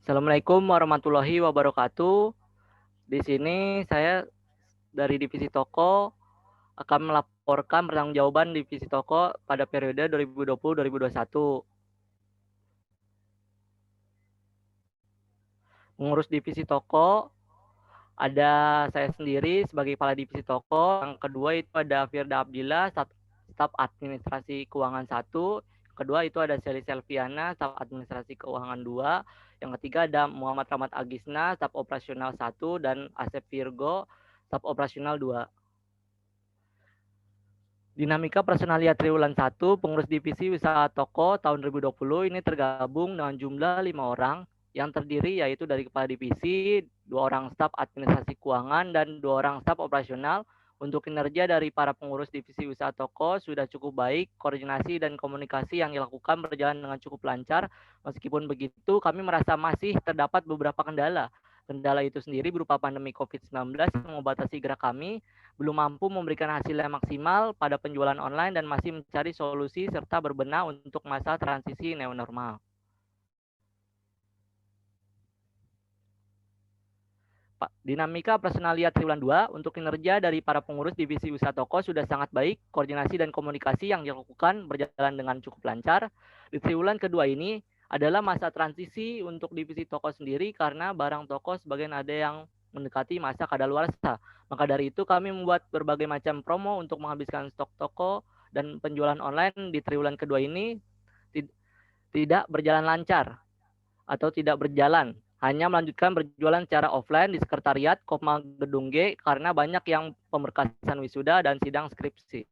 Assalamualaikum warahmatullahi wabarakatuh. Di sini saya dari divisi toko akan melaporkan pertanggungjawaban divisi toko pada periode 2020-2021. Mengurus divisi toko ada saya sendiri sebagai kepala divisi toko. Yang kedua itu ada Firda Abdillah, staf administrasi keuangan 1. Kedua itu ada Seli Selviana, staf administrasi keuangan 2. Yang ketiga ada Muhammad Rahmat Agisna, staf operasional 1, dan Asep Virgo, staf operasional 2. Dinamika personalia triwulan 1, pengurus divisi usaha toko tahun 2020 ini tergabung dengan jumlah 5 orang yang terdiri yaitu dari kepala divisi, 2 orang staf administrasi keuangan, dan 2 orang staf operasional. Untuk kinerja dari para pengurus divisi usaha toko sudah cukup baik, koordinasi dan komunikasi yang dilakukan berjalan dengan cukup lancar. Meskipun begitu, kami merasa masih terdapat beberapa kendala. Kendala itu sendiri berupa pandemi COVID-19 yang membatasi gerak kami, belum mampu memberikan hasil yang maksimal pada penjualan online, dan masih mencari solusi serta berbenah untuk masa transisi new normal. Dinamika personalia triwulan 2 untuk kinerja dari para pengurus divisi usaha toko sudah sangat baik, koordinasi dan komunikasi yang dilakukan berjalan dengan cukup lancar. Di triwulan kedua ini adalah masa transisi untuk divisi toko sendiri karena barang toko sebagian ada yang mendekati masa kadaluarsa. Maka dari itu kami membuat berbagai macam promo untuk menghabiskan stok toko, dan penjualan online di triwulan kedua ini tidak berjalan lancar atau tidak berjalan, hanya melanjutkan berjualan secara offline di sekretariat Gedung G karena banyak yang pemberkasan wisuda dan sidang skripsi.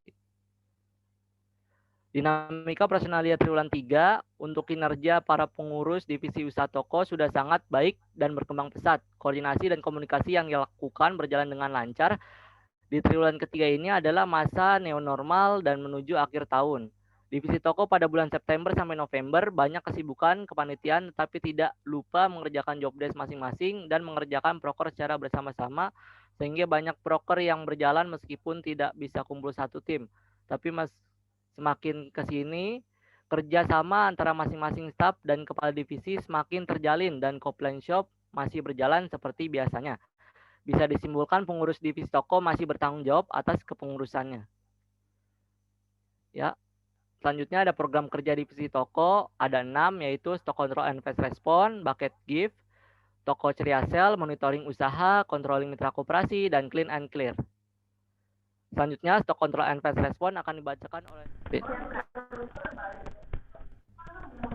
Dinamika personalia triwulan 3 untuk kinerja para pengurus divisi usaha toko sudah sangat baik dan berkembang pesat. Koordinasi dan komunikasi yang dilakukan berjalan dengan lancar. Di triwulan ketiga ini adalah masa neonormal dan menuju akhir tahun. Divisi toko pada bulan September sampai November banyak kesibukan kepanitiaan, tetapi tidak lupa mengerjakan job desk masing-masing dan mengerjakan proker secara bersama-sama, sehingga banyak proker yang berjalan meskipun tidak bisa kumpul satu tim. Tapi semakin ke sini, kerjasama antara masing-masing staf dan kepala divisi semakin terjalin dan komplain shop masih berjalan seperti biasanya. Bisa disimpulkan pengurus divisi toko masih bertanggung jawab atas kepengurusannya. Ya, selanjutnya ada program kerja divisi toko, ada 6, yaitu stock control and fast response, bucket gift, toko ceria sel, monitoring usaha, controlling mitra koperasi, dan clean and clear. Selanjutnya stock control and fast response akan dibacakan oleh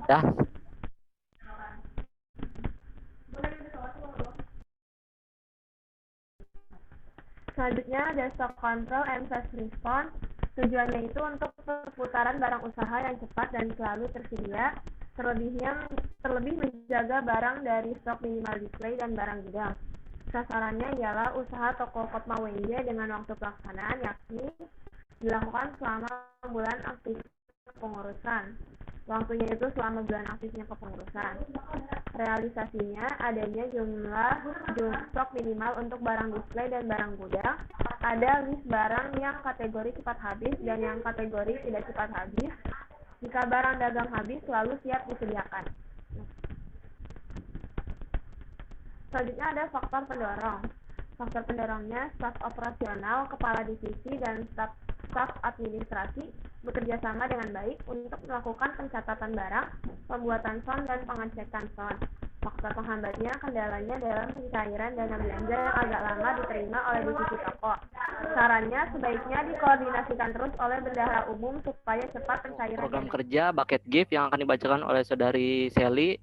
ya. Selanjutnya ada stock control and fast response. Tujuannya itu untuk perputaran barang usaha yang cepat dan selalu tersedia, terlebih menjaga barang dari stok minimal display dan barang gudang. Sasarannya ialah usaha toko Kotma WNJ dengan waktu pelaksanaan yakni dilakukan selama bulan aktif kepengurusan. Waktunya itu selama bulan aktifnya kepengurusan. Realisasinya adanya jumlah stok minimal untuk barang display dan barang gudang. Ada list barang yang kategori cepat habis dan yang kategori tidak cepat habis. Jika barang dagang habis, selalu siap disediakan. Selanjutnya ada faktor pendorong. Faktor pendorongnya staf operasional, kepala divisi, dan staf administrasi bekerja sama dengan baik untuk melakukan pencatatan barang, pembuatan sound, dan pengecekan sound. Faktor penghambatnya kendalanya dalam pencairan dana belanja yang agak lama diterima oleh divisi toko. Sarannya sebaiknya dikoordinasikan terus oleh bendahara umum supaya cepat pencairan. Program kerja bucket gift yang akan dibacakan oleh saudari Seli.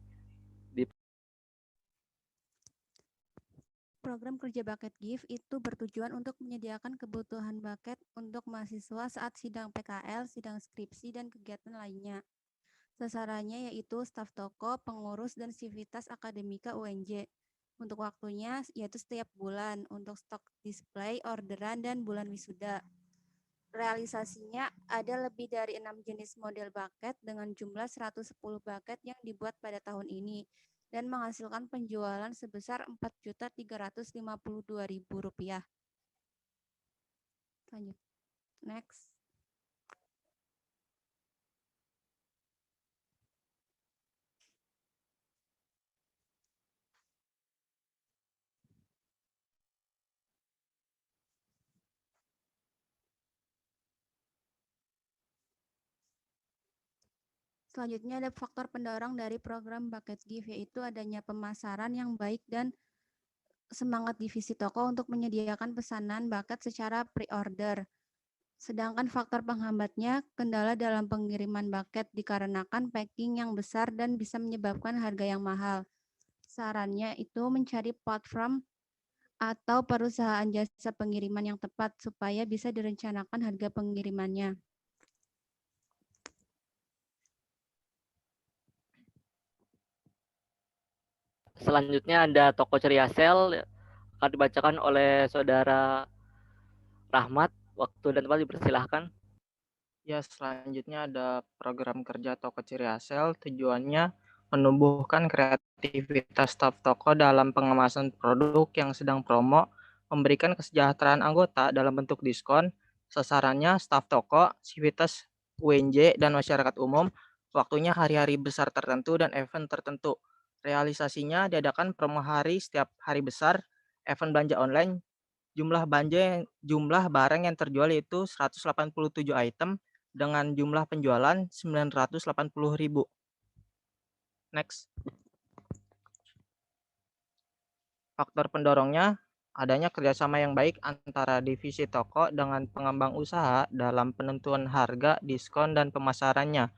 Program kerja bucket gift itu bertujuan untuk menyediakan kebutuhan bucket untuk mahasiswa saat sidang PKL, sidang skripsi, dan kegiatan lainnya. Sasarannya yaitu staf toko, pengurus, dan sivitas akademika UNJ. Untuk waktunya yaitu setiap bulan untuk stok display, orderan, dan bulan wisuda. Realisasinya ada lebih dari 6 jenis model bucket dengan jumlah 110 bucket yang dibuat pada tahun ini dan menghasilkan penjualan sebesar Rp4.352.000. Lanjut. Next. Selanjutnya ada faktor pendorong dari program Bucket Gift, yaitu adanya pemasaran yang baik dan semangat divisi toko untuk menyediakan pesanan bucket secara pre-order. Sedangkan faktor penghambatnya, kendala dalam pengiriman bucket dikarenakan packing yang besar dan bisa menyebabkan harga yang mahal. Sarannya itu mencari platform atau perusahaan jasa pengiriman yang tepat supaya bisa direncanakan harga pengirimannya. Selanjutnya ada toko ceria sel akan dibacakan oleh saudara Rahmat. Waktu dan tempat dipersilahkan. Ya, selanjutnya ada program kerja toko ciri hasil. Tujuannya menumbuhkan kreativitas staf toko dalam pengemasan produk yang sedang promo, memberikan kesejahteraan anggota dalam bentuk diskon. Sasarannya staf toko, sivitas UNJ, dan masyarakat umum. Waktunya hari-hari besar tertentu dan event tertentu. Realisasinya diadakan promo hari setiap hari besar, event belanja online. Jumlah barang yang terjual yaitu 187 item dengan jumlah penjualan 980.000. Next. Faktor pendorongnya adanya kerjasama yang baik antara divisi toko dengan pengembang usaha dalam penentuan harga, diskon, dan pemasarannya.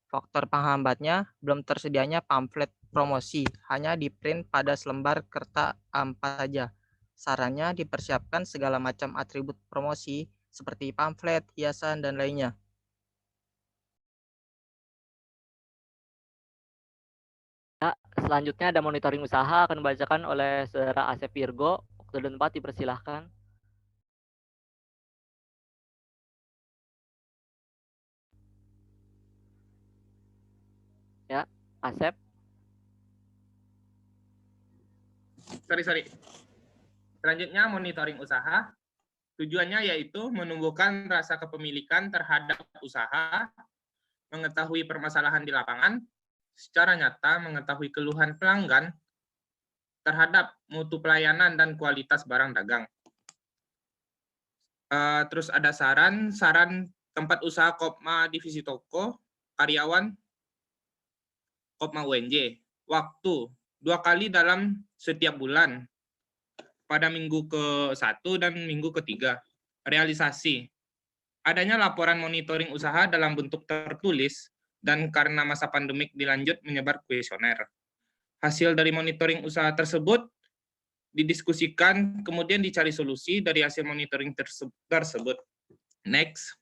Faktor penghambatnya belum tersedianya pamflet promosi, hanya di print pada selembar kertas A4 saja. Sarannya dipersiapkan segala macam atribut promosi seperti pamflet, hiasan, dan lainnya. Ya, selanjutnya ada monitoring usaha akan dibacakan oleh saudara Asep Virgo. Waktu dan tempat dipersilahkan. Ya, Asep. Sorry. Selanjutnya monitoring usaha. Tujuannya yaitu menumbuhkan rasa kepemilikan terhadap usaha, mengetahui permasalahan di lapangan, secara nyata mengetahui keluhan pelanggan terhadap mutu pelayanan dan kualitas barang dagang. Terus ada saran tempat usaha Kopma divisi toko, karyawan Kopma UNJ. Waktu 2 kali dalam setiap bulan, pada minggu ke-1 dan minggu ke-3. Realisasi. Adanya laporan monitoring usaha dalam bentuk tertulis dan karena masa pandemik dilanjut menyebar kuesioner. Hasil dari monitoring usaha tersebut didiskusikan, kemudian dicari solusi dari hasil monitoring tersebut. Next.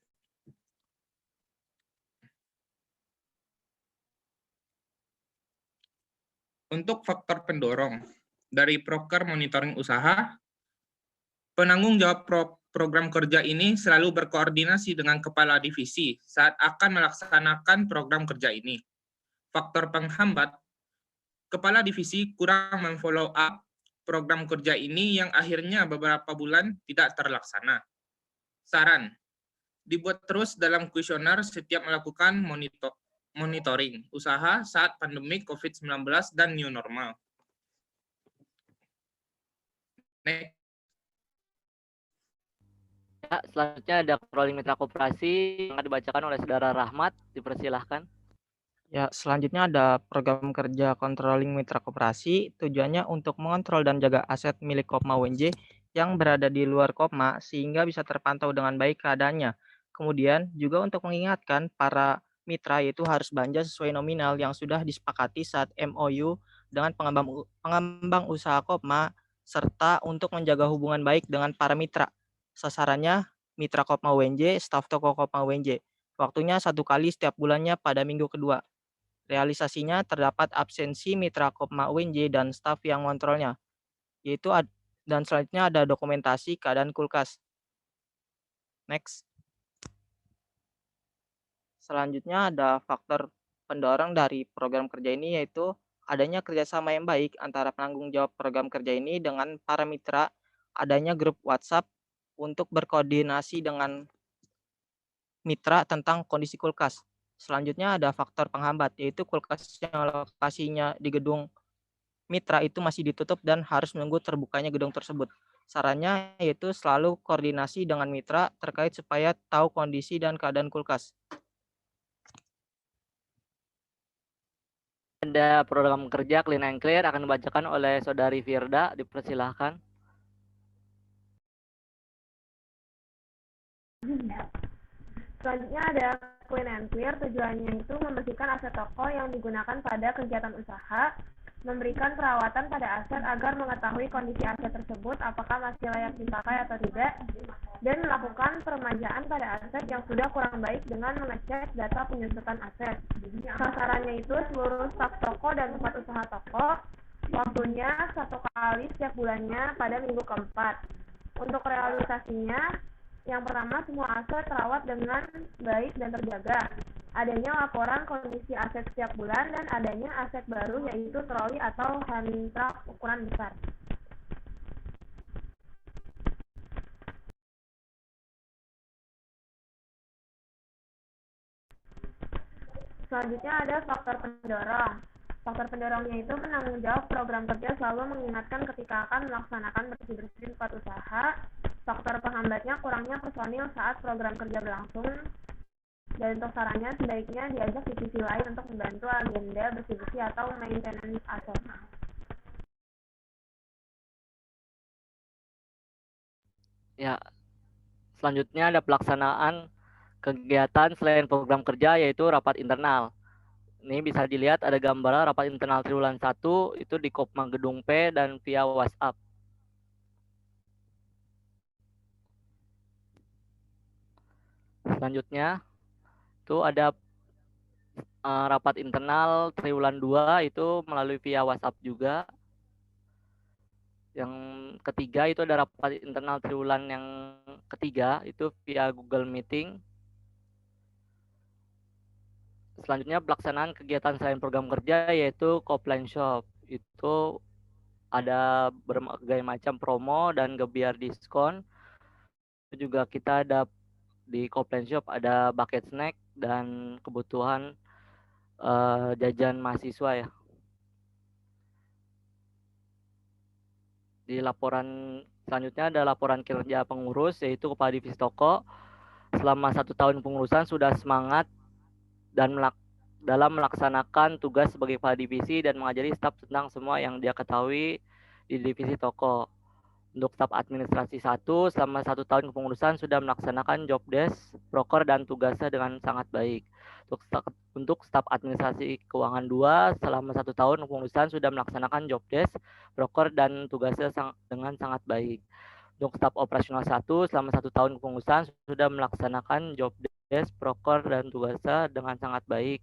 Untuk faktor pendorong dari proker monitoring usaha, penanggung jawab program kerja ini selalu berkoordinasi dengan kepala divisi saat akan melaksanakan program kerja ini. Faktor penghambat, kepala divisi kurang memfollow up program kerja ini yang akhirnya beberapa bulan tidak terlaksana. Saran, dibuat terus dalam kuesioner setiap melakukan monitoring usaha saat pandemi COVID-19 dan new normal. Next. Ya, selanjutnya ada controlling mitra koperasi yang akan dibacakan oleh saudara Rahmat. Dipersilahkan. Ya, selanjutnya ada program kerja controlling mitra koperasi. Tujuannya untuk mengontrol dan jaga aset milik Kopma UNJ yang berada di luar Kopma sehingga bisa terpantau dengan baik keadaannya. Kemudian juga untuk mengingatkan para mitra yaitu harus belanja sesuai nominal yang sudah disepakati saat MOU dengan pengembang usaha Kopma serta untuk menjaga hubungan baik dengan para mitra. Sasarannya mitra Kopma UNJ, staf toko Kopma UNJ. Waktunya 1 kali setiap bulannya pada minggu kedua. Realisasinya terdapat absensi mitra Kopma UNJ dan staf yang mengontrolnya, dan selanjutnya ada dokumentasi keadaan kulkas. Next. Selanjutnya ada faktor pendorong dari program kerja ini yaitu adanya kerjasama yang baik antara penanggung jawab program kerja ini dengan para mitra, adanya grup WhatsApp untuk berkoordinasi dengan mitra tentang kondisi kulkas. Selanjutnya ada faktor penghambat, yaitu kulkas yang lokasinya di gedung mitra itu masih ditutup dan harus menunggu terbukanya gedung tersebut. Sarannya yaitu selalu koordinasi dengan mitra terkait supaya tahu kondisi dan keadaan kulkas. ada program kerja Clean and Clear akan dibacakan oleh Saudari Firda. Dipersilahkan. Selanjutnya ada Clean and Clear. Tujuannya itu membersihkan aset toko yang digunakan pada kegiatan usaha, memberikan perawatan pada aset agar mengetahui kondisi aset tersebut apakah masih layak dipakai atau tidak, dan melakukan peremajaan pada aset yang sudah kurang baik dengan mengecek data penyusutan aset. Sasarannya itu seluruh staf toko dan tempat usaha toko, waktunya 1 kali setiap bulannya pada minggu keempat. Untuk realisasinya, yang pertama, semua aset terawat dengan baik dan terjaga. Adanya laporan kondisi aset setiap bulan dan adanya aset baru yaitu troli atau hand truck ukuran besar. Selanjutnya ada faktor pendorong. Faktor pendorongnya itu penanggung jawab program kerja selalu mengingatkan ketika akan melaksanakan bersih-bersih tempat usaha. Faktor penghambatnya kurangnya personil saat program kerja berlangsung. Dan untuk sarannya, sebaiknya diajak divisi lain untuk membantu agenda bersih-bersih atau maintenance aset. Ya, selanjutnya ada pelaksanaan kegiatan selain program kerja yaitu rapat internal. Ini bisa dilihat ada gambar rapat internal triwulan 1 itu di Kopma Gedung P dan via WhatsApp. Selanjutnya itu ada rapat internal triwulan 2 itu melalui via WhatsApp juga. Yang ketiga itu ada rapat internal triwulan yang ketiga itu via Google Meeting. Selanjutnya pelaksanaan kegiatan selain program kerja yaitu Kopline Shop. Itu ada berbagai macam promo dan gebiar diskon. Itu juga kita ada di Kopline Shop ada bucket snack dan kebutuhan jajan mahasiswa ya. Di laporan selanjutnya ada laporan kinerja pengurus yaitu kepala divisi toko. Selama 1 tahun pengurusan sudah semangat dan dalam melaksanakan tugas sebagai kepala divisi dan mengajari staf tentang semua yang dia ketahui di divisi toko. Untuk staf administrasi 1, selama 1 tahun kepengurusan sudah melaksanakan job desk, proker, dan tugasnya dengan sangat baik. Untuk staf administrasi keuangan 2, selama 1 tahun kepengurusan sudah melaksanakan job desk, proker, dan tugasnya dengan sangat baik. Untuk staf operasional 1, selama 1 tahun kepengurusan sudah melaksanakan job desk, proker, dan tugasnya dengan sangat baik.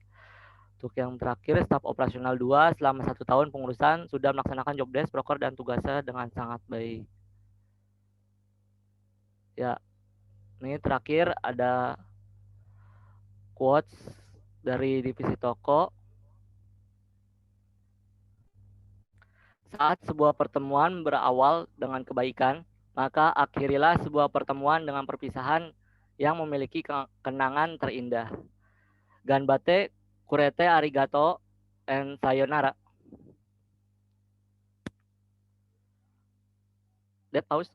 Untuk yang terakhir, staf operasional 2, selama 1 tahun pengurusan sudah melaksanakan job desk, proker, dan tugasnya dengan sangat baik. Ya, ini terakhir ada quotes dari divisi toko. Saat sebuah pertemuan berawal dengan kebaikan, maka akhirilah sebuah pertemuan dengan perpisahan yang memiliki kenangan terindah. Ganbate, kurete arigato, and sayonara. That pause.